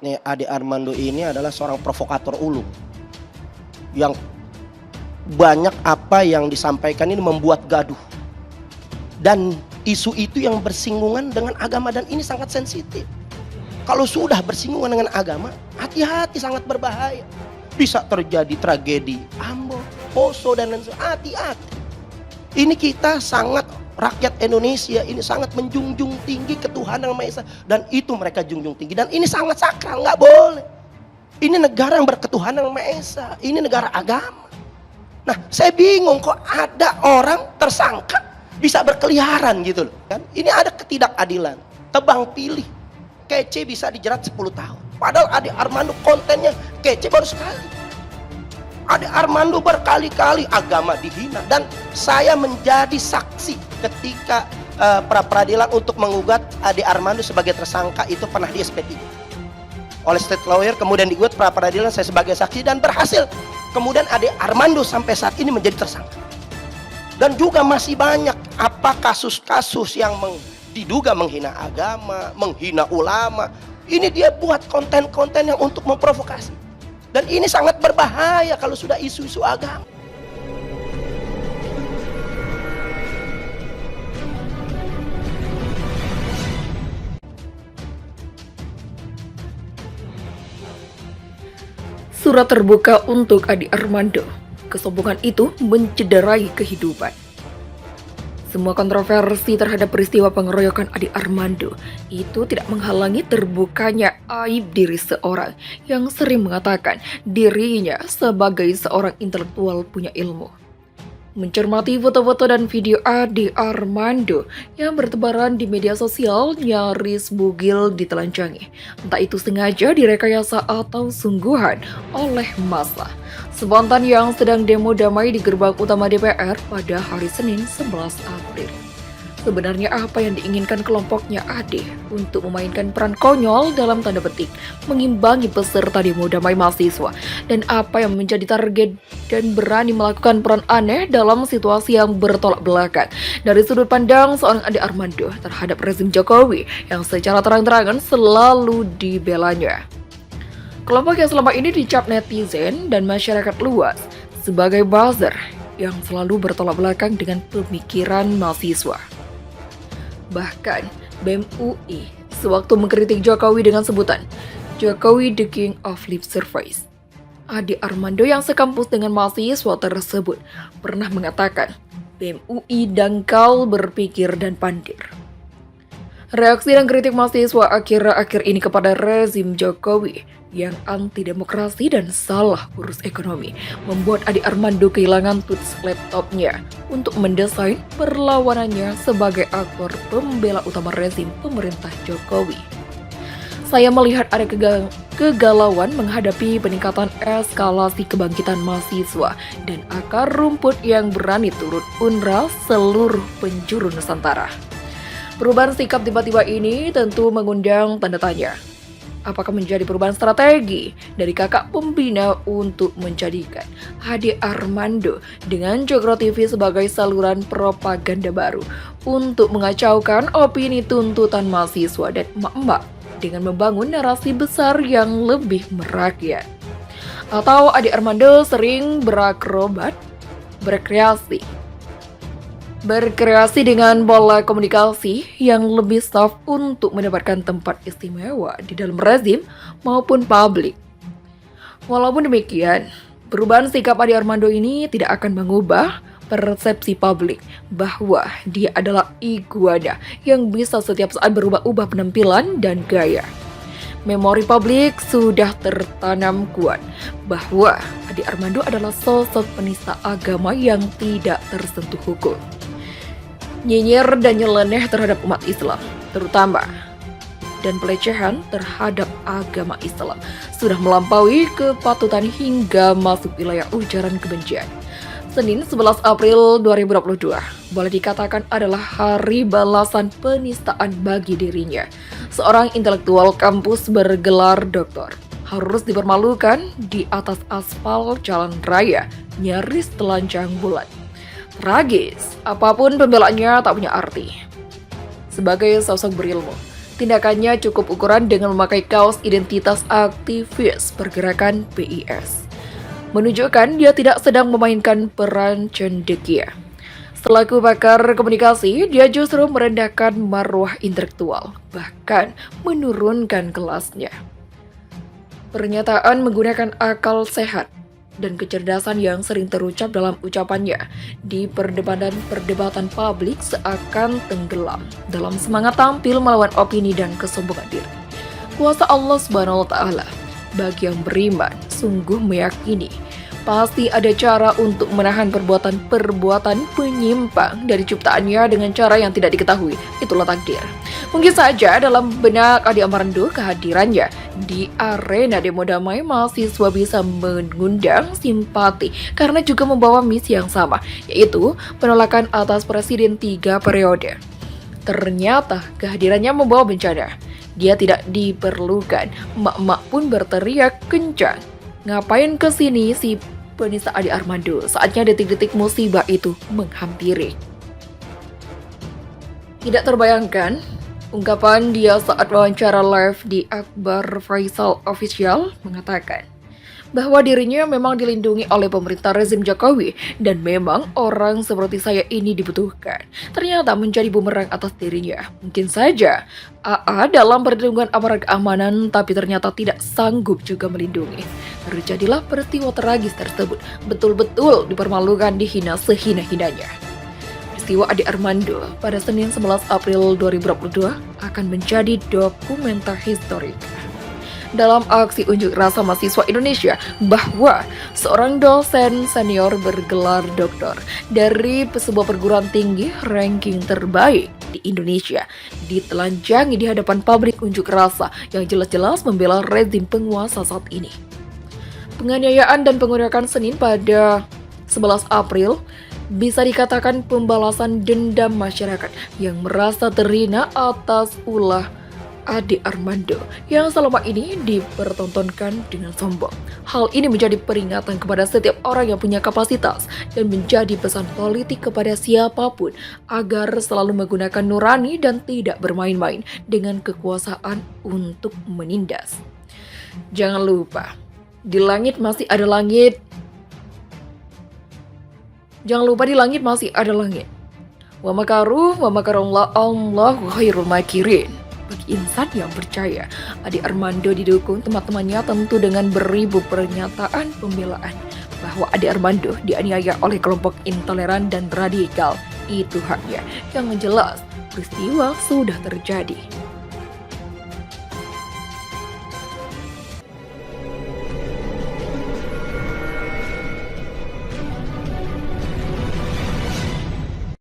nih Ade Armando ini adalah seorang provokator ulung yang banyak apa yang disampaikan ini membuat gaduh, dan isu itu yang bersinggungan dengan agama, dan ini sangat sensitif. Kalau sudah bersinggungan dengan agama, hati-hati, sangat berbahaya. Bisa terjadi tragedi Ambon, Poso, dan lain sebagainya. Hati-hati. Ini kita sangat, rakyat Indonesia ini sangat menjunjung tinggi ketuhanan Yang Maha Esa, dan itu mereka junjung tinggi, dan ini sangat sakral, nggak boleh. Ini negara yang berketuhanan Yang Maha Esa, ini negara agama. Nah, saya bingung kok ada orang tersangka bisa berkeliaran gitu loh kan. Ini ada ketidakadilan, tebang pilih. Kece bisa dijerat 10 tahun. Padahal Ade Armando kontennya kece baru sekali. Ade Armando berkali-kali agama dihina, dan saya menjadi saksi ketika pra peradilan untuk mengugat Ade Armando sebagai tersangka itu pernah di SP3 oleh state lawyer, kemudian digugat pra peradilan, saya sebagai saksi dan berhasil. Kemudian Ade Armando sampai saat ini menjadi tersangka. Dan juga masih banyak apa kasus-kasus yang diduga menghina agama, menghina ulama. Ini dia buat konten-konten yang untuk memprovokasi. Dan ini sangat berbahaya kalau sudah isu-isu agama. Surat terbuka untuk Ade Armando. Kesombongan itu mencederai kehidupan. Semua kontroversi terhadap peristiwa pengeroyokan Ade Armando itu tidak menghalangi terbukanya aib diri seorang yang sering mengatakan dirinya sebagai seorang intelektual punya ilmu. Mencermati foto-foto dan video Ade Armando yang bertebaran di media sosial nyaris bugil ditelanjangi. Entah itu sengaja, direkayasa, atau sungguhan oleh massa. Spontan yang sedang demo damai di gerbang utama DPR pada hari Senin 11 April. Sebenarnya apa yang diinginkan kelompoknya Ade untuk memainkan peran konyol dalam tanda petik mengimbangi peserta demo damai mahasiswa, dan apa yang menjadi target dan berani melakukan peran aneh dalam situasi yang bertolak belakang dari sudut pandang seorang Ade Armando terhadap rezim Jokowi yang secara terang-terangan selalu dibelanya. Kelompok yang selama ini dicap netizen dan masyarakat luas sebagai buzzer yang selalu bertolak belakang dengan pemikiran mahasiswa. Bahkan BEM UI sewaktu mengkritik Jokowi dengan sebutan Jokowi the King of Lip Service. Ade Armando yang sekampus dengan mahasiswa tersebut pernah mengatakan BEM UI dangkal berpikir dan pandir. Reaksi dan kritik mahasiswa akhir-akhir ini kepada rezim Jokowi yang anti demokrasi dan salah urus ekonomi membuat Ade Armando kehilangan tools laptopnya untuk mendesain perlawanannya sebagai aktor pembela utama rezim pemerintah Jokowi. Saya melihat ada kegalauan menghadapi peningkatan eskalasi kebangkitan mahasiswa dan akar rumput yang berani turut unra seluruh penjuru Nusantara. Perubahan sikap tiba-tiba ini tentu mengundang tanda tanya. Apakah menjadi perubahan strategi dari kakak pembina untuk menjadikan Ade Armando dengan Jogro TV sebagai saluran propaganda baru untuk mengacaukan opini tuntutan mahasiswa dan emak-emak dengan membangun narasi besar yang lebih merakyat? Atau Ade Armando sering berakrobat, berkreasi dengan pola komunikasi yang lebih soft untuk mendapatkan tempat istimewa di dalam rezim maupun publik. Walaupun demikian, perubahan sikap Ade Armando ini tidak akan mengubah persepsi publik bahwa dia adalah iguana yang bisa setiap saat berubah-ubah penampilan dan gaya. Memori publik sudah tertanam kuat bahwa Ade Armando adalah sosok penista agama yang tidak tersentuh hukum. Nyinyir dan nyeleneh terhadap umat Islam, terutama, dan pelecehan terhadap agama Islam sudah melampaui kepatutan hingga masuk wilayah ujaran kebencian. Senin 11 April 2022 boleh dikatakan adalah hari balasan penistaan bagi dirinya. Seorang intelektual kampus bergelar doktor harus dipermalukan di atas aspal jalan raya nyaris telanjang bulat. Tragis, apapun pembelaannya tak punya arti. Sebagai sosok berilmu, Tindakannya cukup ukuran dengan memakai kaos identitas aktivis pergerakan PIS. Menunjukkan dia tidak sedang memainkan peran cendekia. Selaku pakar komunikasi, dia justru merendahkan marwah intelektual, bahkan menurunkan kelasnya. Pernyataan menggunakan akal sehat dan kecerdasan yang sering terucap dalam ucapannya di perdebatan publik seakan tenggelam dalam semangat tampil melawan opini dan kesombongan diri. Kuasa Allah Subhanahu wa Ta'ala bagi yang beriman sungguh meyakini pasti ada cara untuk menahan perbuatan-perbuatan penyimpang dari ciptaannya dengan cara yang tidak diketahui. Itulah takdir. Mungkin saja dalam benak Adi Armando kehadirannya di arena demo damai mahasiswa bisa mengundang simpati karena juga membawa misi yang sama, yaitu penolakan atas Presiden 3 periode. Ternyata kehadirannya membawa bencana. Dia tidak diperlukan. Emak-emak pun berteriak kencang. Ngapain kesini si penista Adi Armando? Saatnya detik-detik musibah itu menghampiri. Tidak terbayangkan ungkapan dia saat wawancara live di Akbar Faisal Official mengatakan bahwa dirinya memang dilindungi oleh pemerintah rezim Jokowi dan memang orang seperti saya ini dibutuhkan. Ternyata menjadi bumerang atas dirinya. Mungkin saja AA dalam perlindungan aparat keamanan tapi ternyata tidak sanggup juga melindungi. Terjadilah peristiwa tragis tersebut. Betul-betul dipermalukan, dihina sehina-hinanya. Peristiwa Adi Armando pada Senin 11 April 2022 akan menjadi dokumenter historik dalam aksi unjuk rasa mahasiswa Indonesia bahwa seorang dosen senior bergelar doktor dari sebuah perguruan tinggi ranking terbaik di Indonesia ditelanjangi di hadapan pabrik unjuk rasa yang jelas-jelas membela rezim penguasa saat ini. Penganiayaan dan pengeroyokan Senin pada 11 April bisa dikatakan pembalasan dendam masyarakat yang merasa terhina atas ulah Adi Armando yang selama ini dipertontonkan dengan sombong. Hal ini menjadi peringatan kepada setiap orang yang punya kapasitas dan menjadi pesan politik kepada siapapun agar selalu menggunakan nurani dan tidak bermain-main dengan kekuasaan untuk menindas. Jangan lupa, di langit masih ada langit. Jangan lupa di langit masih ada langit. Wa makaruh wa makarullah Allahu khairul makirin. Bagi insan yang percaya, Adi Armando didukung teman-temannya tentu dengan beribu pernyataan pembelaan bahwa Adi Armando dianiaya oleh kelompok intoleran dan radikal. Itu haknya. Yang jelas, peristiwa sudah terjadi.